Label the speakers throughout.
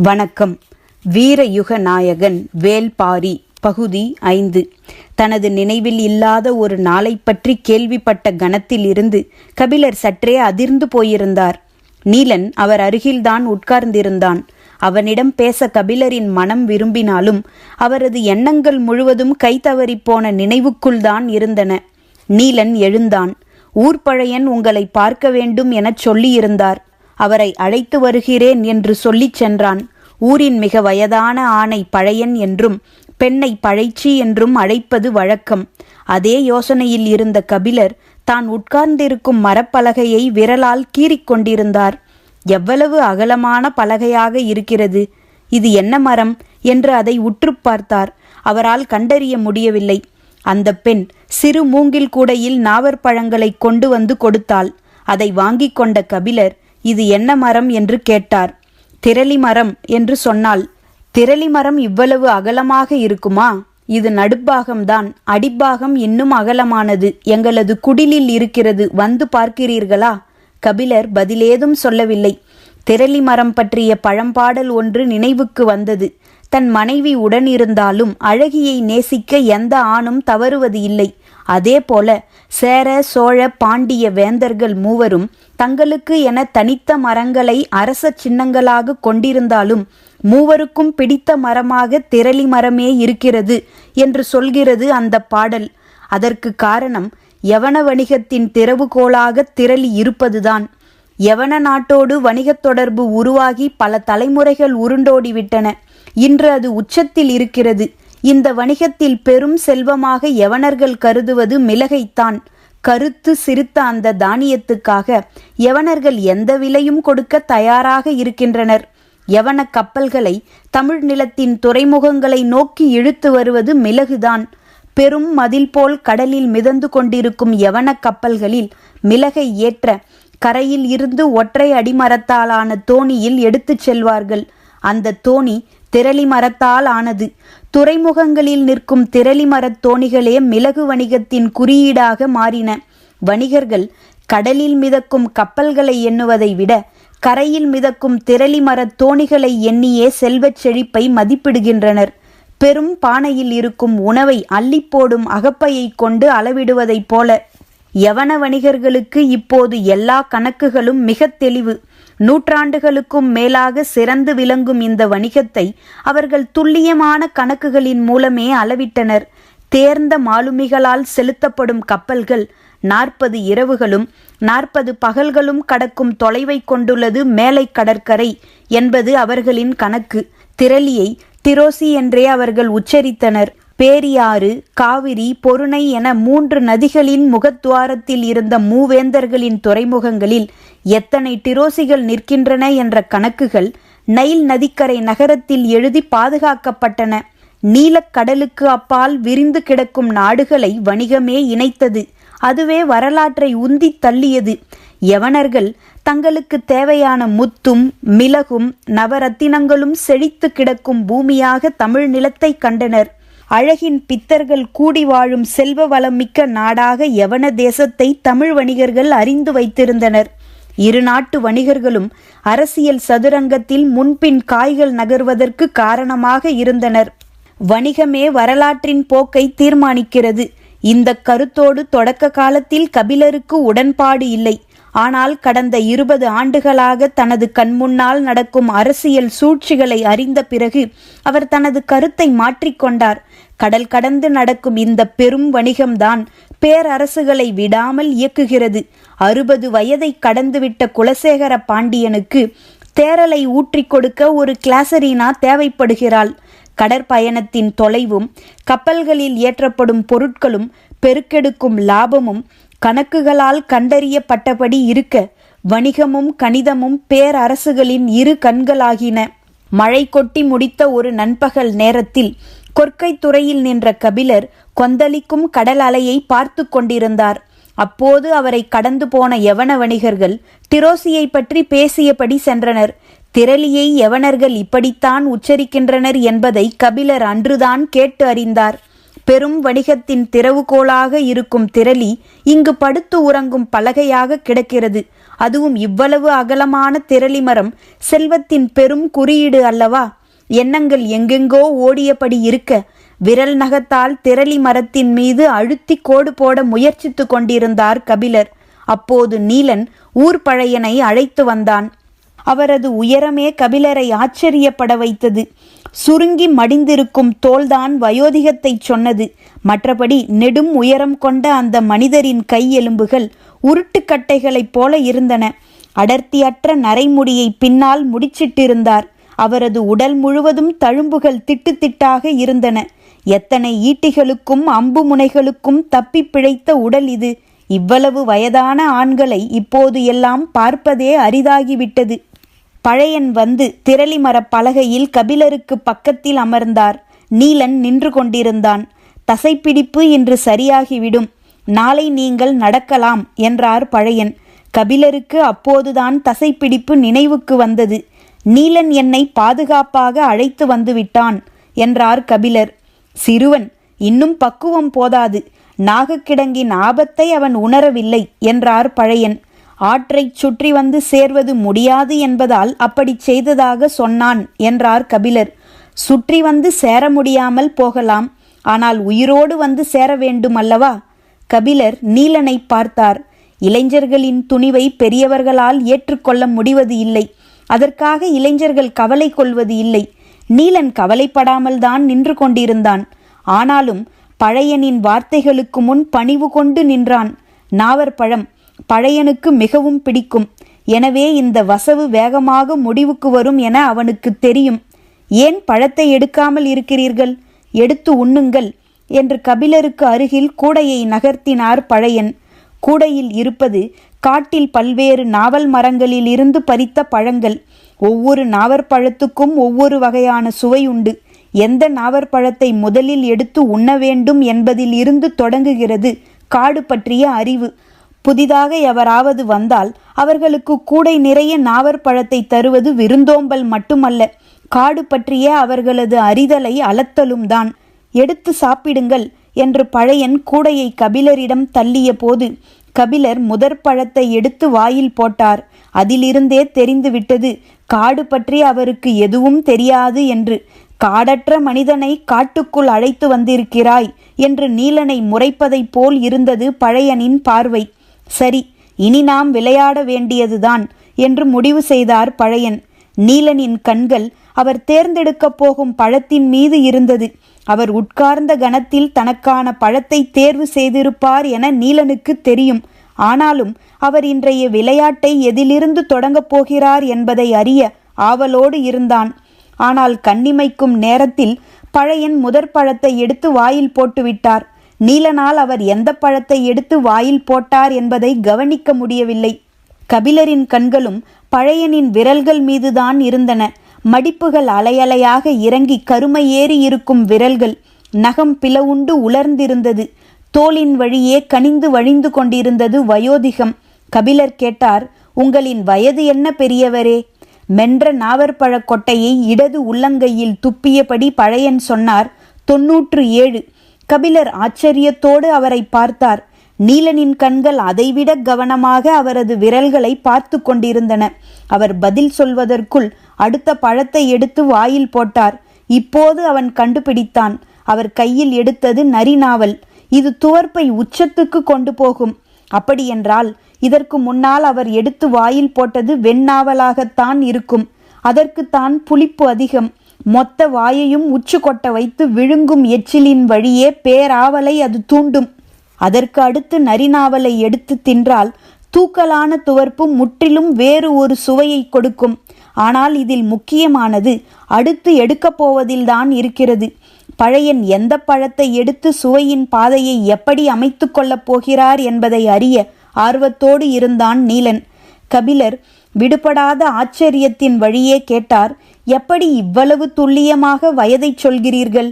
Speaker 1: வணக்கம். வீரயுக நாயகன் வேல்பாரி பகுதி 5. தனது நினைவில் இல்லாத ஒரு நாளை பற்றி கேள்விப்பட்ட கணத்தில் இருந்து கபிலர் சற்றே அதிர்ந்து போயிருந்தார். நீலன் அவர் அருகில்தான் உட்கார்ந்திருந்தான். அவனிடம் பேச கபிலரின் மனம் விரும்பினாலும் அவரது எண்ணங்கள் முழுவதும் கைதவறிப்போன நினைவுக்குள்தான் இருந்தன. நீலன் எழுந்தான். ஊர்பழையன் உங்களை பார்க்க வேண்டும் எனச் சொல்லியிருந்தார். அவரை அழைத்து வருகிறேன் என்று சொல்லிச் சென்றான். ஊரின் மிக வயதான ஆணை பழையன் என்றும் பெண்ணை பழைச்சி என்றும் அழைப்பது வழக்கம். அதே யோசனையில் இருந்த கபிலர் தான் உட்கார்ந்திருக்கும் மரப்பலகையை விரலால் கீறிக்கொண்டிருந்தார். எவ்வளவு அகலமான பலகையாக இருக்கிறது! இது என்ன மரம் என்று அதை உற்று பார்த்தார். அவரால் கண்டறிய முடியவில்லை. அந்த பெண் சிறு மூங்கில் கூடையில் நாவற்பழங்களை கொண்டு வந்து கொடுத்தாள். அதை வாங்கி கொண்ட கபிலர் இது என்ன மரம் என்று கேட்டார். திரளி மரம் என்று சொன்னாள். திரளி மரம் இவ்வளவு அகலமாக இருக்குமா? இது நடுப்பாகம்தான். அடிப்பாகம் இன்னும் அகலமானது. எங்களது குடிலில் இருக்கிறது. வந்து பார்க்கிறீர்களா? கபிலர் பதிலேதும் சொல்லவில்லை. திரளி மரம் பற்றிய பழம்பாடல் ஒன்று நினைவுக்கு வந்தது. தன் மனைவி உடன் இருந்தாலும் அழகியை நேசிக்க எந்த ஆணும் தவறுவது இல்லை. அதே போல சேர சோழ பாண்டிய வேந்தர்கள் மூவரும் தங்களுக்கு என தனித்த மரங்களை அரச சின்னங்களாக கொண்டிருந்தாலும் மூவருக்கும் பிடித்த மரமாக திரளி மரமே இருக்கிறது என்று சொல்கிறது அந்த பாடல். அதற்கு காரணம் யவன வணிகத்தின் திறவுகோலாக திரளி இருப்பதுதான். யவன நாட்டோடு வணிகத் தொடர்பு உருவாகி பல தலைமுறைகள் உருண்டோடிவிட்டன. இன்று அது உச்சத்தில் இருக்கிறது. இந்த வணிகத்தில் பெரும் செல்வமாக யவனர்கள் கருதுவது மிளகைத்தான். கருத்து சிறுத்த அந்த தானியத்துக்காக யவனர்கள் எந்த விலையும் கொடுக்க தயாராக இருக்கின்றனர். யவன கப்பல்களை தமிழ் நிலத்தின் துறைமுகங்களை நோக்கி இழுத்து வருவது மிளகுதான். பெரும் மதில் போல் கடலில் மிதந்து கொண்டிருக்கும் யவன கப்பல்களில் மிளகை ஏற்ற கரையில் இருந்து ஒற்றை அடிமரத்தாலான தோணியில் எடுத்துச் செல்வார்கள். அந்த தோணி திரளி மரத்தால் ஆனது. துறைமுகங்களில் நிற்கும் திரளி மரத் தோணிகளே மிளகு வணிகத்தின் குறியீடாக மாறின. வணிகர்கள் கடலில் மிதக்கும் கப்பல்களை எண்ணுவதை விட கரையில் மிதக்கும் திரளி மரத் தோணிகளை எண்ணியே செல்வச் செழிப்பை மதிப்பிடுகின்றனர். பெரும் பானையில் இருக்கும் உணவை அள்ளிப்போடும் அகப்பையை கொண்டு அளவிடுவதைப் போல யவன வணிகர்களுக்கு இப்போது எல்லா கணக்குகளும் மிக தெளிவு. நூற்றாண்டுகளுக்கும் மேலாக சிறந்து விளங்கும் இந்த வணிகத்தை அவர்கள் துல்லியமான கணக்குகளின் மூலமே அளவிட்டனர். தேர்ந்த மாலுமிகளால் செலுத்தப்படும் கப்பல்கள் 40 இரவுகளும் 40 பகல்களும் கடக்கும் தொலைவை கொண்டுள்ளது மேலை கடற்கரை என்பது அவர்களின் கணக்கு. திரளியை திரோசி என்றே அவர்கள் உச்சரித்தனர். பேரியாறு, காவிரி, பொருணை என 3 நதிகளின் முகத்துவாரத்தில் இருந்த மூவேந்தர்களின் துறைமுகங்களில் எத்தனை டிரோசிகள் நிற்கின்றன என்ற கணக்குகள் நைல் நதிக்கரை நகரத்தில் எழுதி பாதுகாக்கப்பட்டன. நீலக்கடலுக்கு அப்பால் விரிந்து கிடக்கும் நாடுகளை வணிகமே இணைத்தது. அதுவே வரலாற்றை உந்தி தள்ளியது. யவனர்கள் தங்களுக்கு தேவையான முத்தும் மிளகும் நவரத்தினங்களும் செழித்து கிடக்கும் பூமியாக தமிழ் நிலத்தை கண்டனர். அழகின் பித்தர்கள் கூடி வாழும் செல்வ வளம் மிக்க நாடாக யவன தேசத்தை தமிழ் வணிகர்கள் அறிந்து வைத்திருந்தனர். இரு நாட்டு வணிகர்களும் அரசியல் சதுரங்கத்தில் முன்பின் காய்கள் நகர்வதற்கு காரணமாக இருந்தனர். வணிகமே வரலாற்றின் போக்கை தீர்மானிக்கிறது. இந்த கருத்தோடு தொடக்க காலத்தில் கபிலருக்கு உடன்பாடு இல்லை. ஆனால் கடந்த 20 ஆண்டுகளாக தனது கண்முன்னால் நடக்கும் அரசியல் சூழ்ச்சிகளை அறிந்த பிறகு அவர் தனது கருத்தை மாற்றிக்கொண்டார். கடல் கடந்து நடக்கும் இந்த பெரும் வணிகம்தான் பேரரசுகளை விடாமல் இயக்குகிறது. 60 வயதை கடந்துவிட்ட குலசேகர பாண்டியனுக்கு தேரலை ஊற்றி கொடுக்க ஒரு கிளாசரீனா தேவைப்படுகிறாள். கடற்பயணத்தின் தொலைவும் கப்பல்களில் ஏற்றப்படும் பொருட்களும் பெருக்கெடுக்கும் லாபமும் கணக்குகளால் கண்டறியப்பட்டபடி இருக்க வணிகமும் கணிதமும் பேரரசுகளின் இரு கண்களாகின. மழை கொட்டி முடித்த ஒரு நண்பகல் நேரத்தில் கொற்கை துறையில் நின்ற கபிலர் கொந்தளிக்கும் கடல் அலையை பார்த்து கொண்டிருந்தார். அப்போது அவரை கடந்து போன யவன வணிகர்கள் திரோசியை பற்றி பேசியபடி சென்றனர். திரளியை யவனர்கள் இப்படித்தான் உச்சரிக்கின்றனர் என்பதை கபிலர் அன்றுதான் கேட்டு அறிந்தார். பெரும் வணிகத்தின் திறவுகோலாக இருக்கும் திரளி இங்கு படுத்து உறங்கும் பலகையாக கிடக்கிறது. அதுவும் இவ்வளவு அகலமான திரளி மரம் செல்வத்தின் பெரும் குறியீடு அல்லவா? எண்ணங்கள் எங்கெங்கோ ஓடியபடி இருக்க விரல் நகத்தால் திரளி மரத்தின் மீது அழுத்தி கோடு போட முயற்சித்து கொண்டிருந்தார் கபிலர். அப்போது நீலன் ஊர் பழையனை அழைத்து வந்தான். அவரது உயரமே கபிலரை ஆச்சரியப்பட வைத்தது. சுருங்கி மடிந்திருக்கும் தோல்தான் வயோதிகத்தை சொன்னது. மற்றபடி நெடும் உயரம் கொண்ட அந்த மனிதரின் கை எலும்புகள் உருட்டுக்கட்டைகளைப் போல இருந்தன. அடர்த்தியற்ற நரைமுடியை பின்னால் முடிச்சிட்டிருந்தார். அவரது உடல் முழுவதும் தழும்புகள் திட்டு திட்டாக இருந்தன. எத்தனை ஈட்டிகளுக்கும் அம்பு முனைகளுக்கும் தப்பி பிழைத்த உடல் இது! இவ்வளவு வயதான ஆண்களை இப்போது எல்லாம் பார்ப்பதே அரிதாகிவிட்டது. பழையன் வந்து திரளி மரப் பலகையில் கபிலருக்கு பக்கத்தில் அமர்ந்தார். நீலன் நின்று கொண்டிருந்தான். தசைப்பிடிப்பு இன்று சரியாகிவிடும், நாளை நீங்கள் நடக்கலாம் என்றார் பழையன். கபிலருக்கு அப்போதுதான் தசைப்பிடிப்பு நினைவுக்கு வந்தது. நீலன் என்னை பாதுகாப்பாக அழைத்து வந்து விட்டான் என்றார் கபிலர். சிறுவன், இன்னும் பக்குவம் போதாது. நாகக்கிடங்கின் ஆபத்தை அவன் உணரவில்லை என்றார் பழையன். ஆற்றைச் சுற்றி வந்து சேர்வது முடியாது என்பதால் அப்படி செய்ததாக சொன்னான் என்றார் கபிலர். சுற்றி வந்து சேர முடியாமல் போகலாம், ஆனால் உயிரோடு வந்து சேர வேண்டும் அல்லவா? கபிலர் நீலனை பார்த்தார். இளைஞர்களின் துணிவை பெரியவர்களால் ஏற்றுக்கொள்ள முடிவது இல்லை. அதற்காக இளைஞர்கள் கவலை கொள்வது இல்லை. நீலன் கவலைப்படாமல் தான் நின்று கொண்டிருந்தான். ஆனாலும் பழையனின் வார்த்தைகளுக்கு முன் பணிவு கொண்டு நின்றான். நாவற்பழம் பழையனுக்கு மிகவும் பிடிக்கும். எனவே இந்த வசவு வேகமாக முடிவுக்கு வரும் என அவனுக்கு தெரியும். ஏன் பழத்தை எடுக்காமல் இருக்கிறீர்கள்? எடுத்து உண்ணுங்கள் என்று கபிலருக்கு அருகில் கூடையை நகர்த்தினார் பழையன். கூடையில் இருப்பது காட்டில் பல்வேறு நாவல் மரங்களில் இருந்து பறித்த பழங்கள். ஒவ்வொரு நாவற்பழத்துக்கும் ஒவ்வொரு வகையான சுவை உண்டு. எந்த நாவற்பழத்தை முதலில் எடுத்து உண்ண வேண்டும் என்பதில் இருந்து தொடங்குகிறது காடு பற்றிய அறிவு. புதிதாக எவராவது வந்தால் அவர்களுக்கு கூடை நிறைய நாவற்பழத்தை தருவது விருந்தோம்பல் மட்டுமல்ல, காடு பற்றிய அவர்களது அறிதலை அளத்தலும் தான். எடுத்து சாப்பிடுங்கள் என்று பழையன் கூடையை கபிலரிடம் தள்ளிய போது கபிலர் முதற் பழத்தை எடுத்து வாயில் போட்டார். அதிலிருந்தே தெரிந்துவிட்டது காடு பற்றி அவருக்கு எதுவும் தெரியாது என்று. காடற்ற மனிதனை காட்டுக்குள் அழைத்து வந்திருக்கிறாய் என்று நீலனை முறைப்பதைப் போல் இருந்தது பழையனின் பார்வை. சரி, இனி நாம் விளையாட வேண்டியதுதான் என்று முடிவு செய்தார் பழையன். நீலனின் கண்கள் அவர் தேர்ந்தெடுக்கப் போகும் பழத்தின் மீது இருந்தது. அவர் உட்கார்ந்த கணத்தில் தனக்கான பழத்தை தேர்வு செய்திருப்பார் என நீலனுக்கு தெரியும். ஆனாலும் அவர் இன்றைய விளையாட்டை எதிலிருந்து தொடங்கப் போகிறார் என்பதை அறிய ஆவலோடு இருந்தான். ஆனால் கண்ணிமைக்கும் நேரத்தில் பழையன் முதற் பழத்தை எடுத்து வாயில் போட்டுவிட்டார். நீலனால் அவர் எந்த பழத்தை எடுத்து வாயில் போட்டார் என்பதை கவனிக்க முடியவில்லை. கபிலரின் கண்களும் பழையனின் விரல்கள் மீதுதான் இருந்தன. மடிப்புகள் அலையலையாக இறங்கி கருமை ஏறி இருக்கும் விரல்கள். நகம் பிளவுண்டு உலர்ந்திருந்தது. தோளின் வழியே கனிந்து வழிந்து கொண்டிருந்தது வயோதிகம். கபிலர் கேட்டார், உங்களின் வயது என்ன பெரியவரே? மென்ற நாவற்பழ கொட்டையை இடது உள்ளங்கையில் துப்பியபடி பழையன் சொன்னார், 97. கபிலர் ஆச்சரியத்தோடு அவரை பார்த்தார். நீலனின் கண்கள் அதைவிட கவனமாக அவரது விரல்களை பார்த்து கொண்டிருந்தன. அவர் பதில் சொல்வதற்குள் அடுத்த பழத்தை எடுத்து வாயில் போட்டார். இப்போது அவன் கண்டுபிடித்தான். அவர் கையில் எடுத்தது நரிநாவல். இது துவர்ப்பை உச்சத்துக்கு கொண்டு போகும். அப்படியென்றால் இதற்கு முன்னால் அவர் எடுத்து வாயில் போட்டது வெண்ணாவலாகத்தான் இருக்கும். அதற்குத்தான் புளிப்பு அதிகம். மொத்த வாயையும் உச்சு கொட்ட வைத்து விழுங்கும் எச்சிலின் வழியே பேராவலை அது தூண்டும். அதற்கு அடுத்து நரிநாவலை எடுத்து தின்றால் தூக்கலான துவர்ப்பு முற்றிலும் வேறு ஒரு சுவையை கொடுக்கும். ஆனால் இதில் முக்கியமானது அடுத்து எடுக்கப் போவதில்தான் இருக்கிறது. பழையன் எந்த பழத்தை எடுத்து சுவையின் பாதையை எப்படி அமைத்து கொள்ளப் போகிறார் என்பதை அறிய ஆர்வத்தோடு இருந்தான் நீலன். கபிலர் விடுபடாத ஆச்சரியத்தின் வழியே கேட்டார், எப்படி இவ்வளவு துல்லியமாக வயதை சொல்கிறீர்கள்?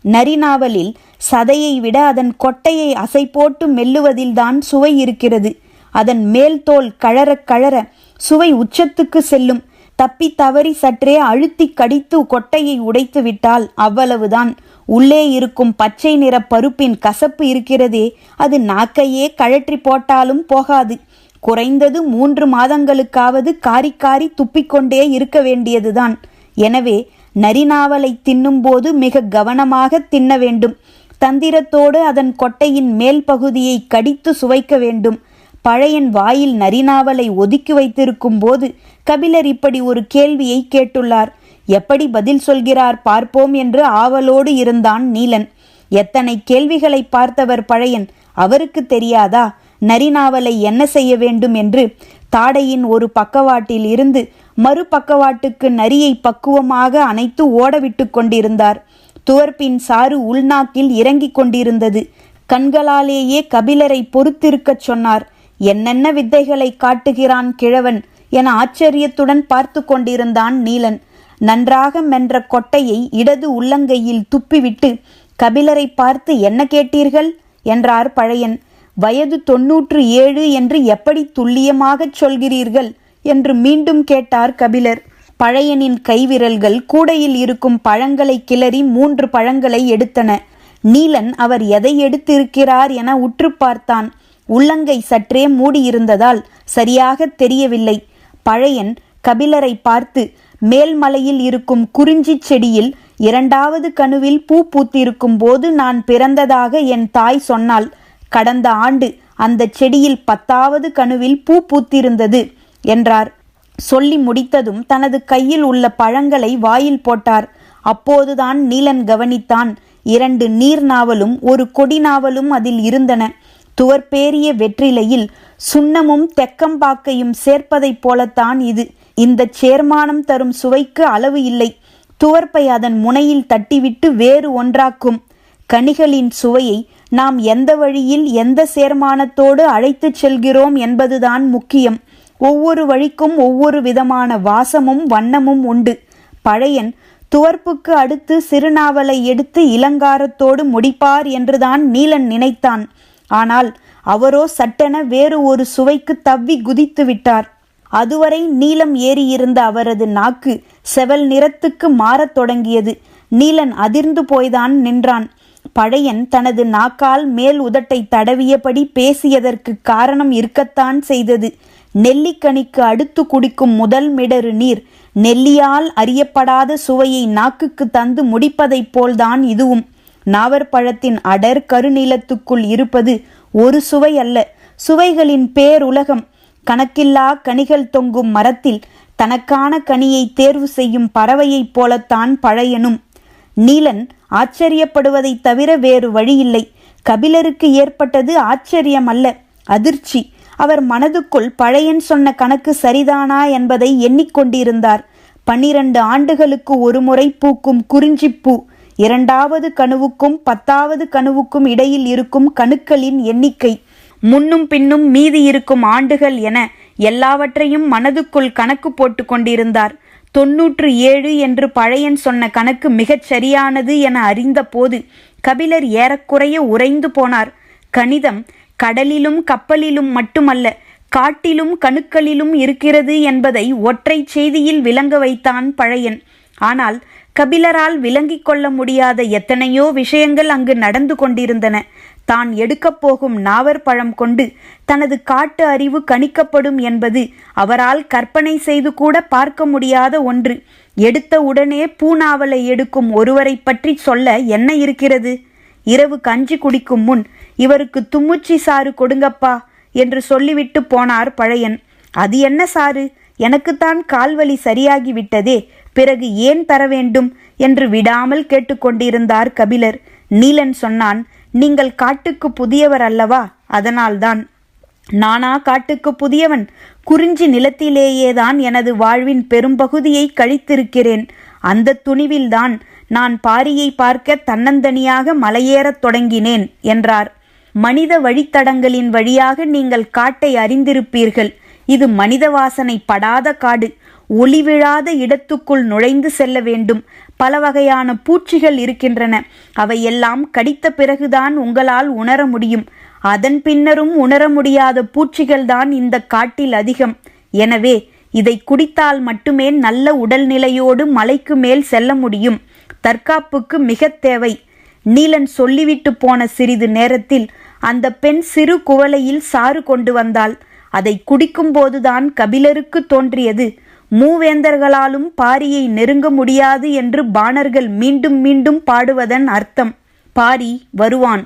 Speaker 1: நரிநாவலில் சதையை விட அதன் கொட்டையை அசை போட்டு மெல்லுவதில்தான் சுவை இருக்கிறது. அதன் மேல் தோல் கழற கழற சுவை உச்சத்துக்கு செல்லும். தப்பி தவறி சற்றே அழுத்தி கடித்து கொட்டையை உடைத்து விட்டால் அவ்வளவுதான். உள்ளே இருக்கும் பச்சை நிற பருப்பின் கசப்பு இருக்கிறதே, அது நாக்கையே கழற்றி போட்டாலும் போகாது. குறைந்தது 3 மாதங்களுக்காவது காரி காரி துப்பிக்கொண்டே இருக்க வேண்டியதுதான். எனவே நரிநாவலை தின்னும்போது மிக கவனமாக தின்ன வேண்டும். தந்திரத்தோடு அதன் கொட்டையின் மேல் பகுதியை கடித்து சுவைக்க வேண்டும். பழையன் வாயில் நரிநாவலை ஒதுக்கி வைத்திருக்கும் போது கபிலர் இப்படி ஒரு கேள்வியை கேட்டுள்ளார். எப்படி பதில் சொல்கிறார் பார்ப்போம் என்று ஆவலோடு இருந்தான் நீலன். எத்தனை கேள்விகளை பார்த்தவர் பழையன், அவருக்கு தெரியாதா நரிநாவலை என்ன செய்ய வேண்டும் என்று? தாடையின் ஒரு பக்கவாட்டில் இருந்து மறு பக்கவாட்டுக்கு நரியை பக்குவமாக அணைத்து ஓடவிட்டு கொண்டிருந்தார். துவர்ப்பின் சாறு உள்நாக்கில் இறங்கிக் கொண்டிருந்தது. கண்களாலேயே கபிலரை பொறுத்திருக்கச் சொன்னார். என்னென்ன வித்தைகளை காட்டுகிறான் கிழவன் என ஆச்சரியத்துடன் பார்த்து கொண்டிருந்தான் நீலன். நன்றாக மென்ற கொட்டையை இடது உள்ளங்கையில் துப்பிவிட்டு கபிலரை பார்த்து, என்ன கேட்டீர்கள் என்றார் பழையன். வயது 97 என்று எப்படி துல்லியமாகச் சொல்கிறீர்கள் என்று மீண்டும் கேட்டார் கபிலர். பழையனின் கைவிரல்கள் கூடையில் இருக்கும் பழங்களை கிளறி 3 பழங்களை எடுத்தன. நீலன் அவர் எதை எடுத்திருக்கிறார் என உற்று பார்த்தான். உள்ளங்கை சற்றே மூடியிருந்ததால் சரியாக தெரியவில்லை. பழையன் கபிலரை பார்த்து, மேல்மலையில் இருக்கும் குறிஞ்சி செடியில் 2வது கணுவில் பூ பூத்திருக்கும் போது நான் பிறந்ததாக என் தாய் சொன்னாள். கடந்த ஆண்டு அந்த செடியில் 10வது கணுவில் பூ பூத்திருந்தது என்றார். சொல்லி முடித்ததும் தனது கையில் உள்ள பழங்களை வாயில் போட்டார். அப்போதுதான் நீலன் கவனித்தான், 2 நீர் நாவலும் 1 கொடி நாவலும் அதில் இருந்தன. துவர்பேரிய வெற்றிலையில் சுண்ணமும் தெக்கம்பாக்கையும் சேர்ப்பதைப் போலத்தான் இது. இந்த சேர்மானம் தரும் சுவைக்கு அளவு இல்லை. துவர்ப்பை அதன் முனையில் தட்டிவிட்டு வேறு ஒன்றாக்கும். கனிகளின் சுவையை நாம் எந்த வழியில் எந்த சேர்மானத்தோடு அழைத்துச் செல்கிறோம் என்பதுதான் முக்கியம். ஒவ்வொரு வழிக்கும் ஒவ்வொரு விதமான வாசமும் வண்ணமும் உண்டு. பழையன் துவர்ப்புக்கு அடுத்து சிறுநாவலை எடுத்து இலங்காரத்தோடு முடிப்பார் என்றுதான் நீலன் நினைத்தான். ஆனால் அவரோ சட்டென வேறு ஒரு சுவைக்கு தவ்வி குதித்து விட்டார். அதுவரை நீலம் ஏறியிருந்த அவரது நாக்கு செவல் நிறத்துக்கு மாறத் தொடங்கியது. நீலன் அதிர்ந்து போய்தான் நின்றான். பழையன் தனது நாக்கால் மேல் உதட்டை தடவியபடி பேசியதற்கு காரணம் இருக்கத்தான் செய்தது. நெல்லிக்கனிக்கு அடுத்து குடிக்கும் முதல் மிடறு நீர் நெல்லியால் அறியப்படாத சுவையை நாக்குக்கு தந்து முடிப்பதைப் போல்தான் இதுவும். நாவற்பழத்தின் அடர் கருநீலத்துக்குள் இருப்பது ஒரு சுவை அல்ல, சுவைகளின் பேருலகம். கணக்கில்லா கனிகள் தொங்கும் மரத்தில் தனக்கான கனியை தேர்வு செய்யும் பறவையைப் போலத்தான் பழையனும். நீலன் ஆச்சரியப்படுவதை தவிர வேறு வழியில்லை. கபிலருக்கு ஏற்பட்டது ஆச்சரியம் அல்ல, அதிர்ச்சி. அவர் மனதுக்குள் பழையன் சொன்ன கணக்கு சரிதானா என்பதை எண்ணிக்கொண்டிருந்தார். 12 ஆண்டுகளுக்கு ஒரு முறை பூக்கும் குறிஞ்சிப்பூ 2வது கணுவுக்கும் 10வது கணுவுக்கும் இடையில் இருக்கும் கணுக்களின் எண்ணிக்கை, முன்னும் பின்னும் மீதி இருக்கும் ஆண்டுகள் என எல்லாவற்றையும் மனதுக்குள் கணக்கு போட்டு கொண்டிருந்தார். 97 என்று பழையன் சொன்ன கணக்கு மிகச் சரியானது என அறிந்த போது கபிலர் ஏறக்குறைய உறைந்து போனார். கணிதம் கடலிலும் கப்பலிலும் மட்டுமல்ல, காட்டிலும் கணுக்களிலும் இருக்கிறது என்பதை ஒற்றை செய்தியில் விளங்க வைத்தான் பழையன். ஆனால் கபிலரால் விளங்கிக் கொள்ள முடியாத எத்தனையோ விஷயங்கள் அங்கு நடந்து கொண்டிருந்தன. தான் எடுக்கப் போகும் நாவற்பழம் கொண்டு தனது காட்டு அறிவு கணிக்கப்படும் என்பது அவரால் கற்பனை செய்து கூட பார்க்க முடியாத ஒன்று. எடுத்த உடனே பூநாவலை எடுக்கும் ஒருவரை பற்றி சொல்ல என்ன இருக்கிறது? இரவு கஞ்சி குடிக்கும் முன் இவருக்கு தும்முச்சி சாறு கொடுங்கப்பா என்று சொல்லிவிட்டு போனார் பழையன். அது என்ன சாறு? எனக்குத்தான் கால்வலி சரியாகிவிட்டதே, பிறகு ஏன் தர வேண்டும் என்று விடாமல் கேட்டுக்கொண்டிருந்தார் கபிலர். நீலன் சொன்னான், நீங்கள் காட்டுக்கு புதியவர் அல்லவா, அதனால்தான். நானா காட்டுக்கு புதியவன்? குறிஞ்சி நிலத்திலேயேதான் எனது வாழ்வின் பெரும்பகுதியை கழித்திருக்கிறேன். அந்த துணிவில்தான் நான் பாரியை பார்க்க தன்னந்தனியாக மலையேறத் தொடங்கினேன் என்றார். மனித வழித்தடங்களின் வழியாக நீங்கள் காட்டை அறிந்திருப்பீர்கள். இது மனித வாசனை படாத காடு. ஒளி விழாத இடத்துக்குள் நுழைந்து செல்ல வேண்டும். பல வகையான பூச்சிகள் இருக்கின்றன. அவையெல்லாம் கடித்த பிறகுதான் உங்களால் உணர முடியும். அதன் பின்னரும் உணர முடியாத பூச்சிகள்தான் இந்த காட்டில் அதிகம். எனவே இதை குடித்தால் மட்டுமே நல்ல உடல்நிலையோடு மலைக்கு மேல் செல்ல முடியும். தற்காப்புக்கு மிக தேவை. நீலன் சொல்லிவிட்டு போன சிறிது நேரத்தில் அந்த பெண் சிறு குவளையில் சாறு கொண்டு வந்தாள். அதை குடிக்கும்போதுதான் கபிலருக்கு தோன்றியது, மூவேந்தர்களாலும் பாரியை நெருங்க முடியாது என்று பாணர்கள் மீண்டும் மீண்டும் பாடுவதன் அர்த்தம். பாரி வருவான்.